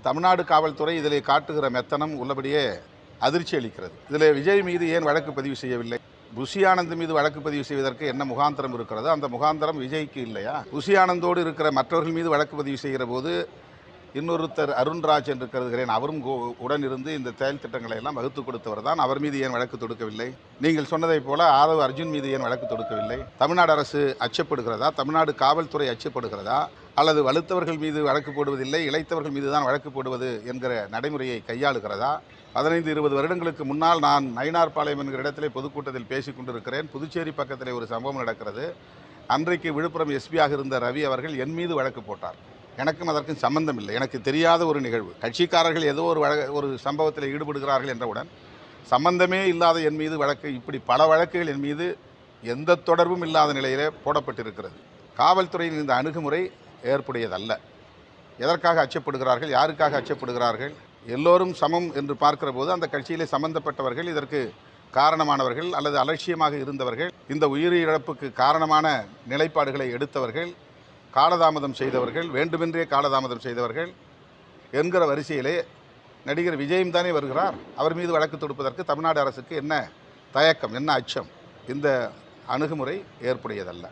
தமிழ்நாடு காவல்துறை இதிலே காட்டுகிற மெத்தனம் உள்ளபடியே அதிர்ச்சி அளிக்கிறது. இதில் விஜய் மீது ஏன் வழக்கு பதிவு செய்யவில்லை? புஷி ஆனந்த் மீது வழக்கு பதிவு செய்வதற்கு என்ன முகாந்திரம் இருக்கிறதோ அந்த முகாந்திரம் விஜய்க்கு இல்லையா? புஷி ஆனந்தோடு இருக்கிற மற்றவர்கள் மீது வழக்கு பதிவு செய்கிற போது இன்னொருத்தர் அருண்ராஜ் என்று கருதுகிறேன், அவரும் உடன் இருந்து இந்த செயல் திட்டங்களை எல்லாம் வகுத்து கொடுத்தவர் தான். அவர் மீது ஏன் வழக்கு தொடுக்கவில்லை? நீங்கள் சொன்னதைப் போல ஆதவ் அர்ஜுன் மீது ஏன் வழக்கு தொடுக்கவில்லை? தமிழ்நாடு அரசு அச்சப்படுகிறதா? தமிழ்நாடு காவல்துறை அச்சப்படுகிறதா? அல்லது வலுத்தவர்கள் மீது வழக்கு போடுவதில்லை, இளைத்தவர்கள் மீது தான் வழக்கு போடுவது என்கிற நடைமுறையை கையாளுகிறதா? 15-20 வருடங்களுக்கு முன்னால் நான் நயினார்பாளையம் என்கிற இடத்திலே பொதுக்கூட்டத்தில் பேசிக் கொண்டிருக்கிறேன். புதுச்சேரி பக்கத்திலே ஒரு சம்பவம் நடக்கிறது. அன்றைக்கு விழுப்புரம் எஸ்பியாக இருந்த ரவி அவர்கள் என் மீது வழக்கு போட்டார். எனக்கும் அதற்கும் சம்பந்தம் இல்லை. எனக்கு தெரியாத ஒரு நிகழ்வு. கட்சிக்காரர்கள் ஏதோ ஒரு சம்பவத்தில் ஈடுபடுகிறார்கள் என்றவுடன் சம்பந்தமே இல்லாத என் மீது வழக்கு, இப்படி பல வழக்குகள் என் மீது எந்த தொடர்பும் இல்லாத நிலையிலே போடப்பட்டிருக்கிறது. காவல்துறையின் இந்த அணுகுமுறை ஏற்புடையதல்ல. எதற்காக அச்சப்படுகிறார்கள்? யாருக்காக அச்சப்படுகிறார்கள்? எல்லோரும் சமம் என்று பார்க்கிற போது அந்த கட்சியிலே சம்பந்தப்பட்டவர்கள், இதற்கு காரணமானவர்கள் அல்லது அலட்சியமாக இருந்தவர்கள், இந்த உயிரிழப்புக்கு காரணமான நிலைப்பாடுகளை எடுத்தவர்கள், காலதாமதம் செய்தவர்கள், வேண்டுமென்றே காலதாமதம் செய்தவர்கள் என்கிற வரிசையிலே நடிகர் விஜயும் தானே வருகிறார். அவர் மீது வழக்கு தொடுப்பதற்கு தமிழ்நாடு அரசுக்கு என்ன தயக்கம், என்ன அச்சம்? இந்த அணுகுமுறை ஏற்புடையதல்ல.